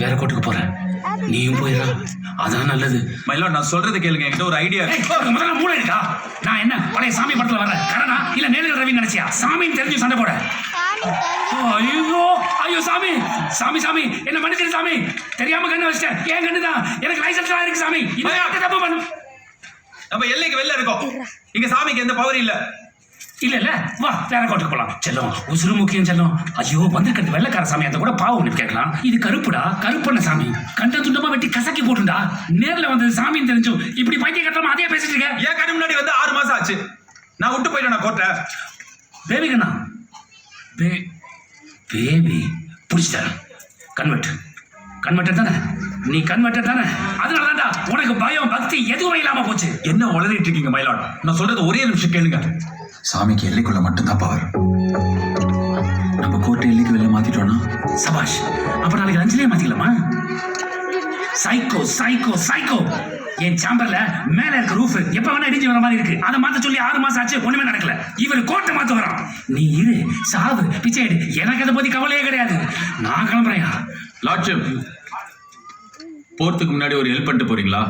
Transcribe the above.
நானும் வேற கோர்ட்டுக்கு போறேன், நீயும் போயிடா, அதான் நல்லது. மயிலாட் நான் சொல்றது கேளுங்க, என்கிட்ட ஒரு ஐடியா. முதல்ல மூளை இருக்கா? நான் என்ன பழைய சாமி படத்துல வர்றேன் கரணா இல்ல நேரில் ரவி நினைச்சியா? சாமின்னு தெரிஞ்சு சண்டை போட? ஐயோ ஐயோ சாமி சாமி சாமி என்ன மன்னிச்சிரு சாமி, தெரியாம கண்ணு வச்சிட்டேன், ஏன் கண்ணு தான், எனக்கு லைசன்ஸ் எல்லாம் இருக்கு சாமி, இன்னும் தப்பு பண்ணு. நம்ம எல்லைக்கு வெளில இருக்கோம், இங்க சாமிக்கு எந்த பவர் இல்ல. இல்ல இல்ல வா வேற கோட்டுக்கு போலாம். செல்லம் உசுறு முக்கியம் செல்லம். ஐயோ வந்திருக்கிறது வெள்ளக்கார சாமி, அந்த கூட பாவம் ஒண்ணு கேட்கலாம். இது கருப்புடா, கருப்பண்ண சாமி, கண்ட துண்டமா வெட்டி கசக்கி போட்டுண்டா. நேர்ல வந்து சாமின்னு தெரிஞ்சும் இப்படி பைத்திய கட்டமா அதே பேசிட்டு இருக்க. ஏன் கண்ணு முன்னாடி வந்து 6 மாசம் ஆச்சு, நான் விட்டு போயிட்டேன் கோர்ட்டை. பேபி கண்ணா பேபி புடிச்சிட்டேன். கன்வெர்ட்டர் தானே நீ, கன்வெர்ட்டர் தானே, அதனாலதான்டா உனக்கு பயம் பக்தி எதுவும் இல்லாம போச்சு. என்ன வளரிட்டு இருக்கீங்க மயிலாட், நான் சொல்றது ஒரே நிமிஷம் கேளுங்க. சாமிக்கு எல்லைக்குள்ள மட்டும்தான் பவர். நம்ம கோர்ட்டை எல்லைக்கு வெளில மாத்திட்டோம்னா சபாஷ், அப்ப நாளைக்கு லஞ்சிலே மாத்திக்கலாமா? சைக்கோ சைக்கோ சைக்கோ, என் சாம்பர்ல மேல இருக்க ரூஃப் எப்ப வேணா இடிஞ்சு வர மாதிரி இருக்கு, அதை மாத்த சொல்லி 6 மாசம் ஆச்சு, ஒண்ணுமே நடக்கல. இவர் கோட்டை மாத்த வரான். நீ இரு, சாவு, பிச்சை எடு, எனக்கு அதை பத்தி கவலையே கிடையாது. நான் கிளம்புறேன். லார்ட்ஷிப், போறதுக்கு முன்னாடி ஒரு ஹெல்ப் பண்ணிட்டு போறீங்களா?